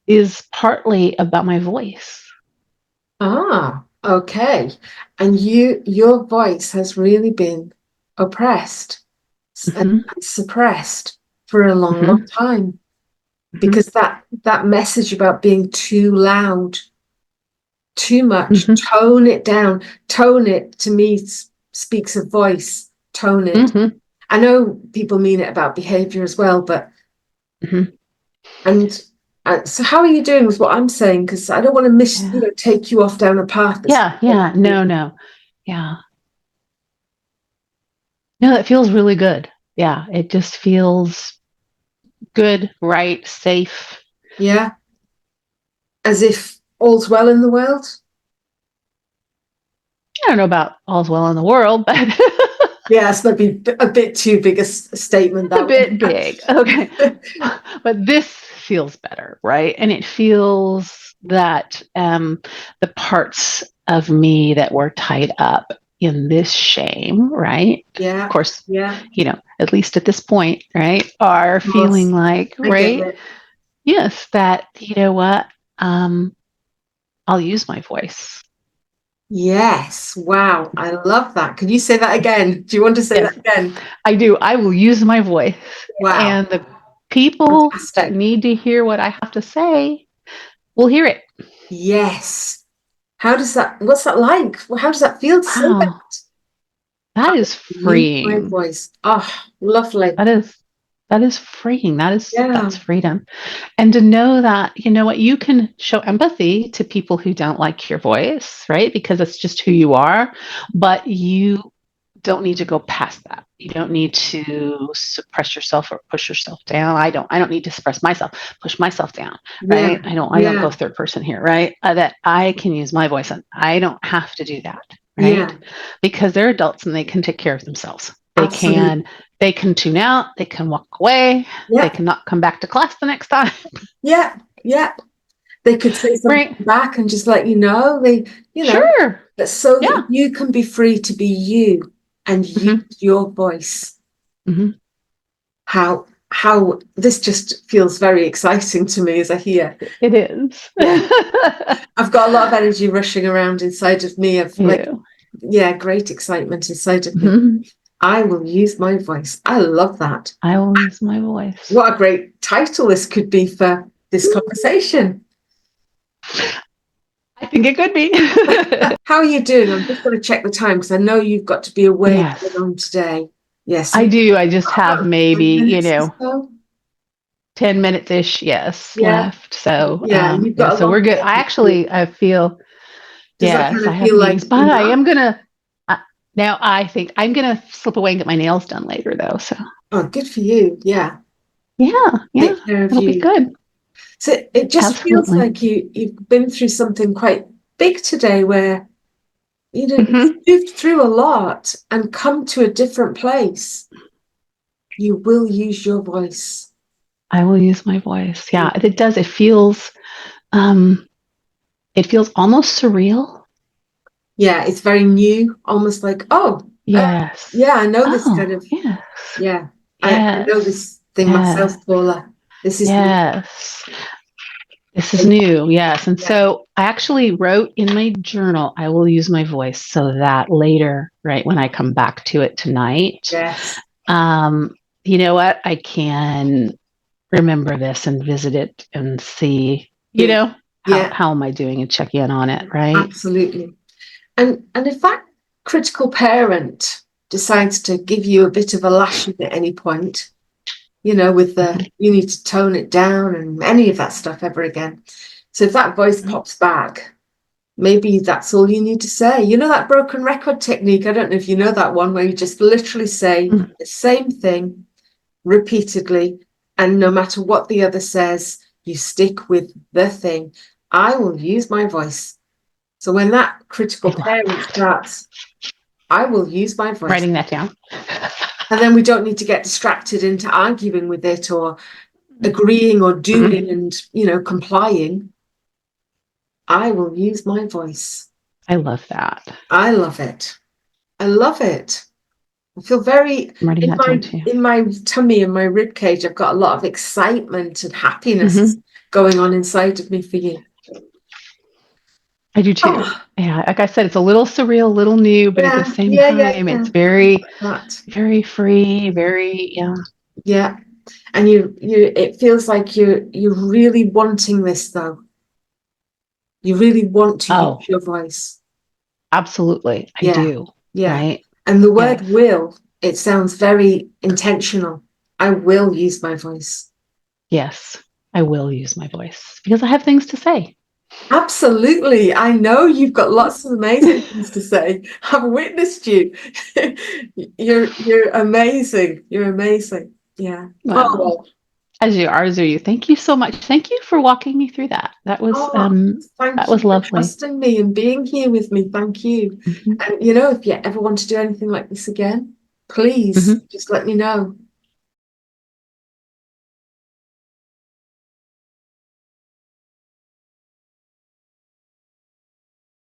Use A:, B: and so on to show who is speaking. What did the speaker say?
A: is partly about my voice.
B: Ah, okay. And your voice has really been oppressed and
A: Hmm.
B: suppressed for a long,
A: Hmm.
B: long time.
A: Hmm.
B: Because that message about being too loud, too much,
A: Hmm.
B: tone it down. Tone it to me speaks of voice. Tone it.
A: Hmm.
B: I know people mean it about behavior as well, but
A: Hmm.
B: and so how are you doing with what I'm saying? Because I don't want to
A: Yeah.
B: take you off down a path that's
A: Yeah. Yeah. No, no. Yeah. No, it feels really good. Yeah. It just feels good, right, safe.
B: yeah, as if all's well in the world.
A: I don't know about all's well in the world, but
B: Yeah, it's maybe a bit too big a statement
A: a
B: that
A: bit big. Okay.
B: one.
A: But this feels better, right? And it feels that the parts of me that were tied up in this shame, right? Of
B: Yeah,
A: course,
B: yeah,
A: at least at this point, right, are
B: of
A: feeling
B: course.
A: like,
B: I get
A: right?
B: it.
A: Yes, that, you know what? Um, I'll use my voice.
B: Yes. Wow. I love that. Can you say that again? Do you want to say
A: Yes,
B: that again?
A: I do. I will use my voice.
B: Wow.
A: And the people that
B: Fantastic.
A: need to hear what I have to say will hear it.
B: Yes. What's that like? How does that feel to say that?
A: Wow. That is
B: Use my
A: freeing.
B: voice. Oh, lovely.
A: That is that is freeing.
B: Yeah.
A: That's freedom. And to know that, you know what, you can show empathy to people who don't like your voice, right? Because it's just who you are, but you don't need to go past that. You don't need to suppress yourself or push yourself down. I don't need to suppress myself, push myself down,
B: Yeah.
A: right? I don't go
B: Yeah.
A: third person here, right? That I can use my voice and I don't have to do that, right?
B: Yeah.
A: Because they're adults and they can take care of themselves. They
B: Absolutely.
A: can they can tune out, they can walk away, they
B: Yeah.
A: cannot come back to class the next time,
B: Yeah. Yeah. They could say something
A: right?
B: back and just let you know. You know,
A: Sure.
B: but so that
A: Yeah.
B: you can be free to be you and use
A: Hmm.
B: your voice.
A: Hmm.
B: How this just feels very exciting to me as I hear.
A: It is.
B: Yeah. I've got a lot of energy rushing around inside of me of like,
A: You.
B: yeah, great excitement inside of me.
A: Mhm.
B: I will use my voice. I love that.
A: I will use my voice.
B: What a great title this could be for this conversation.
A: I think it could be.
B: How are you doing? I'm just going to check the time because I know you've got to be away
A: Yes,
B: on today. Yes,
A: I
B: you've
A: do. I just
B: got
A: have
B: about
A: maybe,
B: 10 minutes or so.
A: 10 minutes ish, yes,
B: Yeah,
A: left. So,
B: yeah, you've
A: yeah,
B: got a
A: so
B: long
A: we're good.
B: day.
A: I feel,
B: Does that
A: yes,
B: kind
A: I
B: of
A: have
B: feel like
A: meetings, but I
B: enough?
A: am gonna, uh, now I think I'm gonna slip away and get my nails done later though. So,
B: Oh, good for you. Yeah,
A: yeah, yeah,
B: take care of
A: it'll be
B: you.
A: good.
B: So it just feels
A: Absolutely.
B: like you've been through something quite big today where you've
A: Hmm.
B: moved through a lot and come to a different place. You will use your voice.
A: I will use my voice. Yeah, it does. Um, it feels almost surreal.
B: Yeah, it's very new, almost like, oh,
A: Yes.
B: yeah, I know this kind
A: Oh,
B: of,
A: yes.
B: yeah, I know
A: Yes.
B: this thing myself,
A: Yes.
B: Paula. This is new.
A: Yes. This is new. Yes. And
B: Yeah,
A: so I actually wrote in my journal, I will use my voice so that later, right, when I come back to it tonight,
B: yes,
A: um, you know what? I can remember this and visit it and see,
B: yeah, yeah,
A: how am I doing and check in on it, right?
B: absolutely. And if that critical parent decides to give you a bit of a lashing at any point, with the
A: Mhm.
B: you need to tone it down and any of that stuff ever again. So if that voice
A: Mhm.
B: pops back, maybe that's all you need to say. You know that broken record technique? I don't know if you know that one where you just literally say
A: Mhm.
B: the same thing repeatedly, and no matter what the other says, you stick with the thing. I will use my voice. So when that
A: I
B: critical
A: love
B: parent
A: that.
B: starts, I will use my voice.
A: Writing that down.
B: And then we don't need to get distracted into arguing with it or agreeing or
A: Mhm.
B: doing and, complying. I will use my voice.
A: I love that.
B: I love it. I love it. I feel very
A: I'm writing that down too.
B: in my tummy and my rib cage. I've got a lot of excitement and happiness
A: Hmm.
B: going on inside of me for you.
A: I do too.
B: Oh,
A: Yeah, like I said, it's a little surreal, a little new, but at the
B: yeah,
A: same
B: yeah, yeah,
A: time,
B: yeah.
A: it's very,
B: That,
A: very free, very, yeah.
B: yeah. And it feels like you're really wanting this though. You really want to use
A: Oh,
B: your voice.
A: absolutely. I
B: Yeah,
A: do.
B: yeah.
A: Right.
B: And the word
A: Yes.
B: will, it sounds very intentional. I will use my voice.
A: Yes. I will use my voice because I have things to say.
B: Absolutely. I know you've got lots of amazing things to say. I've witnessed you. You're amazing. You're amazing. Yeah. Oh,
A: Well,
B: well.
A: as are you. Thank you so much. Thank you for walking me through that.
B: Oh,
A: That
B: thank you
A: was
B: for
A: lovely.
B: trusting me and being here with me. Thank you.
A: Hmm.
B: And if you ever want to do anything like this again, please
A: Hmm.
B: just let me know.